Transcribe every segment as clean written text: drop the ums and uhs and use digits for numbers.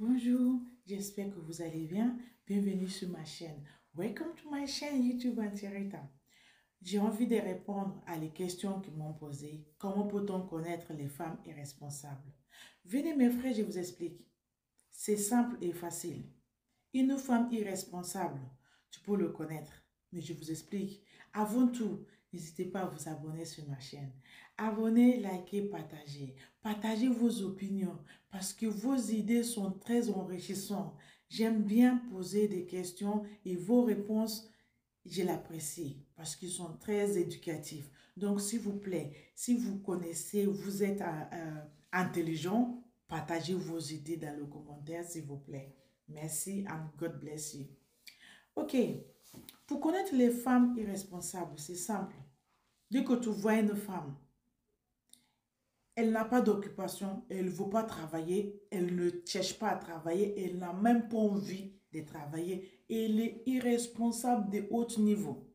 Bonjour, j'espère que vous allez bien. Bienvenue sur ma chaîne. Welcome to my chaîne YouTube Antirita. J'ai envie de répondre à les questions qui m'ont posées. Comment peut-on connaître les femmes irresponsables? Venez mes frères, je vous explique. C'est simple et facile. Une femme irresponsable, tu peux le connaître. Mais je vous explique. Avant tout, n'hésitez pas à vous abonner sur ma chaîne. Abonnez, likez, partagez. Partagez vos opinions parce que vos idées sont très enrichissantes. J'aime bien poser des questions et vos réponses, je l'apprécie parce qu'ils sont très éducatifs. Donc, s'il vous plaît, si vous connaissez, vous êtes intelligent, partagez vos idées dans le commentaire, s'il vous plaît. Merci and God bless you. Ok, pour connaître les femmes irresponsables, c'est simple. Dès que tu vois une femme, elle n'a pas d'occupation, elle ne veut pas travailler, elle ne cherche pas à travailler, elle n'a même pas envie de travailler. Elle est irresponsable de haut niveau.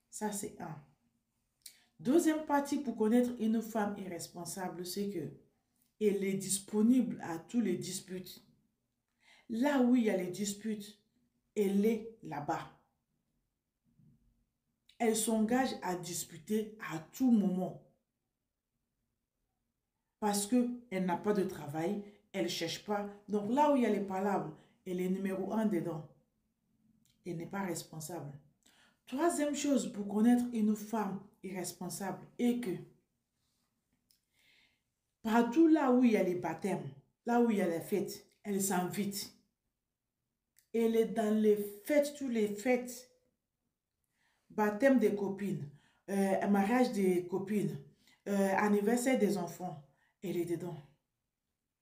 Ça, c'est un. Deuxième partie pour connaître une femme irresponsable, c'est que elle est disponible à tous les disputes. Là où il y a les disputes, elle est là-bas. Elle s'engage à disputer à tout moment. Parce qu'elle n'a pas de travail, elle ne cherche pas. Donc là où il y a les palabres, elle est numéro un dedans. Elle n'est pas responsable. Troisième chose pour connaître une femme irresponsable est que partout là où il y a les baptêmes, là où il y a les fêtes, elle s'invite. Elle est dans les fêtes, toutes les fêtes. Baptême des copines, mariage des copines, anniversaire des enfants. Elle est dedans.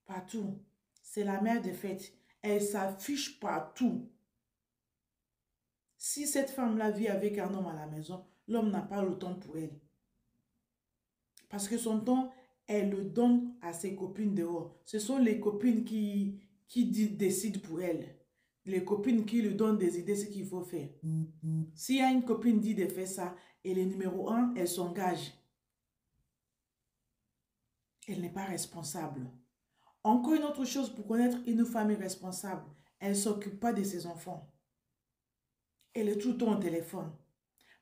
Partout. C'est la mère de fête. Elle s'affiche partout. Si cette femme-là vit avec un homme à la maison, l'homme n'a pas le temps pour elle. Parce que son temps, elle le donne à ses copines dehors. Ce sont les copines qui décident pour elle. Les copines qui lui donnent des idées, ce qu'il faut faire. S'il y a une copine dit de faire ça, elle est numéro un, elle s'engage. Elle n'est pas responsable. Encore une autre chose pour connaître une femme irresponsable, elle ne s'occupe pas de ses enfants. Elle est tout le temps au téléphone.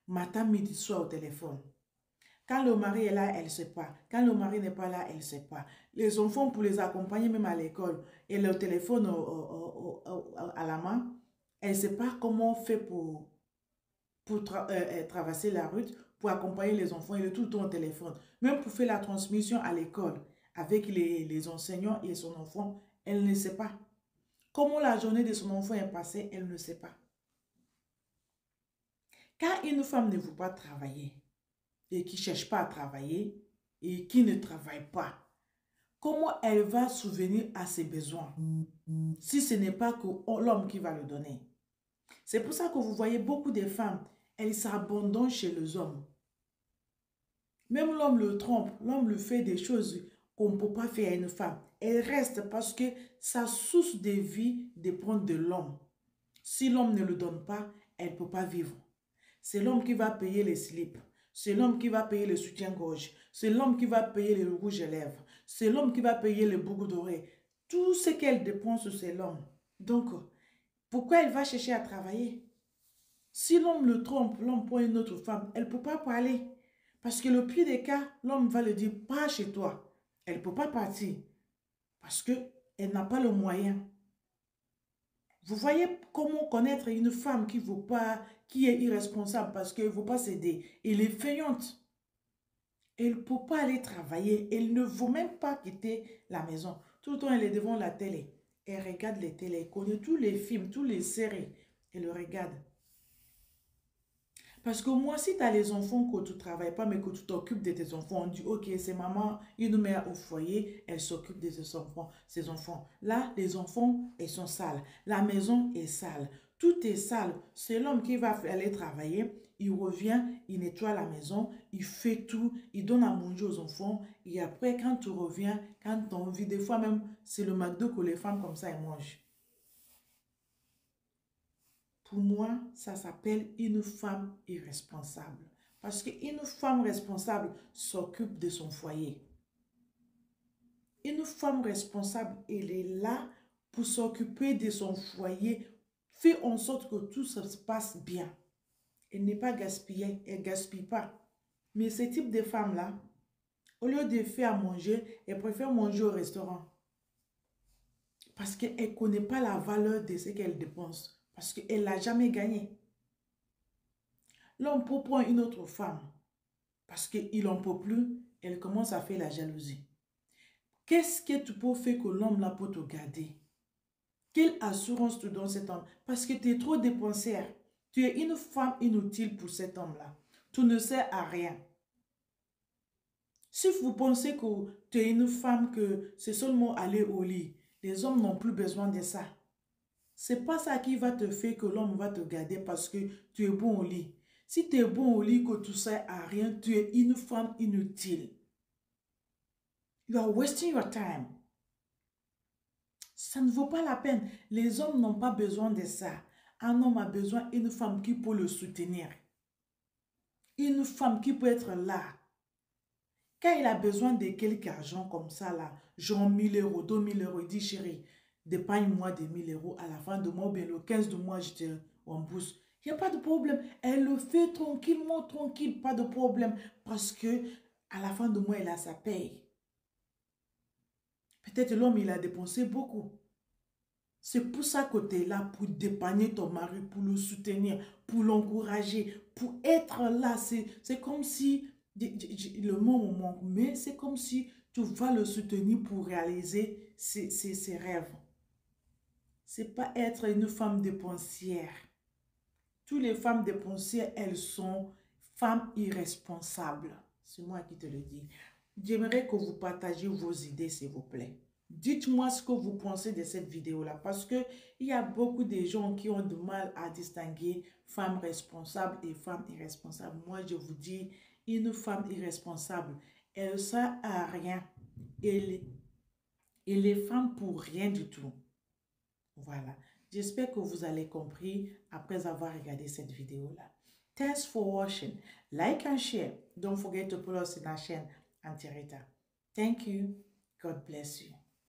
Matin, midi, soir au téléphone. Quand le mari est là, elle ne sait pas. Quand le mari n'est pas là, elle ne sait pas. Les enfants, pour les accompagner même à l'école, et le téléphone à la main, elle ne sait pas comment on fait pour traverser la route, pour accompagner les enfants. Elle est tout le temps au téléphone. Même pour faire la transmission à l'école avec les enseignants et son enfant, elle ne sait pas. Comment la journée de son enfant est passée, elle ne sait pas. Quand une femme ne veut pas travailler et qui ne cherche pas à travailler et qui ne travaille pas, comment elle va souvenir à ses besoins si ce n'est pas que l'homme qui va le donner? C'est pour ça que vous voyez beaucoup de femmes, elles s'abandonnent chez les hommes. Même l'homme le trompe, l'homme lui fait des choses qu'on ne peut pas faire à une femme. Elle reste parce que sa source de vie dépend de l'homme. Si l'homme ne le donne pas, elle ne peut pas vivre. C'est l'homme qui va payer les slips. C'est l'homme qui va payer le soutien-gorge. C'est l'homme qui va payer les rouges à lèvres. C'est l'homme qui va payer les boucles d'oreilles. Tout ce qu'elle dépense, c'est l'homme. Donc, pourquoi elle va chercher à travailler? Si l'homme le trompe, l'homme prend une autre femme, elle ne peut pas parler. Parce que le pire des cas, l'homme va le dire, pas chez toi. Elle ne peut pas partir. Parce qu'elle n'a pas le moyen. Vous voyez comment connaître une femme qui veut pas, qui est irresponsable parce qu'elle ne veut pas s'aider. Elle est feignante. Elle ne peut pas aller travailler. Elle ne veut même pas quitter la maison. Tout le temps, elle est devant la télé. Elle regarde les télés. Elle connaît tous les films, toutes les séries. Elle le regarde. Parce que moi, si tu as les enfants que tu ne travailles pas, mais que tu t'occupes de tes enfants, on dit, ok, c'est maman, une mère au foyer, elle s'occupe de ses enfants, ses enfants. Là, les enfants, ils sont sales. La maison est sale. Tout est sale. C'est l'homme qui va aller travailler. Il revient, il nettoie la maison, il fait tout, il donne à manger aux enfants. Et après, quand tu reviens, quand tu as envie, des fois même, c'est le McDo que les femmes comme ça, elles mangent. Pour moi, ça s'appelle une femme irresponsable. Parce qu'une femme responsable s'occupe de son foyer. Une femme responsable, elle est là pour s'occuper de son foyer, fait en sorte que tout se passe bien. Elle n'est pas gaspillée, elle ne gaspille pas. Mais ce type de femme-là, au lieu de faire à manger, elle préfère manger au restaurant. Parce qu'elle ne connaît pas la valeur de ce qu'elle dépense. Parce qu'elle ne l'a jamais gagné. L'homme peut prendre une autre femme. Parce qu'il n'en peut plus, elle commence à faire la jalousie. Qu'est-ce que tu peux faire que l'homme là peut te garder? Quelle assurance tu donnes cet homme? Parce que tu es trop dépensière. Tu es une femme inutile pour cet homme-là. Tu ne sers à rien. Si vous pensez que tu es une femme que c'est seulement aller au lit, les hommes n'ont plus besoin de ça. C'est pas ça qui va te faire que l'homme va te garder parce que tu es bon au lit. Si tu es bon au lit, que tu ne sers à rien, tu es une femme inutile. You are wasting your time. Ça ne vaut pas la peine. Les hommes n'ont pas besoin de ça. Un homme a besoin d'une femme qui peut le soutenir. Une femme qui peut être là. Quand il a besoin de quelque argent comme ça, là, genre 1000 euros, 2000 euros, il dit chérie, dépanne-moi de 1000 euros à la fin de mois, ou bien le 15 de mois, je te rembourse. Il n'y a pas de problème. Elle le fait tranquillement, tranquille, pas de problème. Parce que à la fin de mois, elle a sa paye. Peut-être l'homme, il a dépensé beaucoup. C'est pour ça que tu es là, pour dépanner ton mari, pour le soutenir, pour l'encourager, pour être là. C'est comme si, le mot me manque, mais c'est comme si tu vas le soutenir pour réaliser ses rêves. C'est pas être une femme dépensière. Toutes les femmes dépensières, elles sont femmes irresponsables. C'est moi qui te le dis. J'aimerais que vous partagiez vos idées, s'il vous plaît. Dites-moi ce que vous pensez de cette vidéo-là, parce qu'il y a beaucoup de gens qui ont du mal à distinguer femmes responsables et femmes irresponsables. Moi, je vous dis, une femme irresponsable, elle ne sert à rien. Et les femmes pour rien du tout. Voilà. J'espère que vous avez compris après avoir regardé cette vidéo-là. Thanks for watching. Like and share. Don't forget to follow us in our chaîne Antireta. Thank you. God bless you.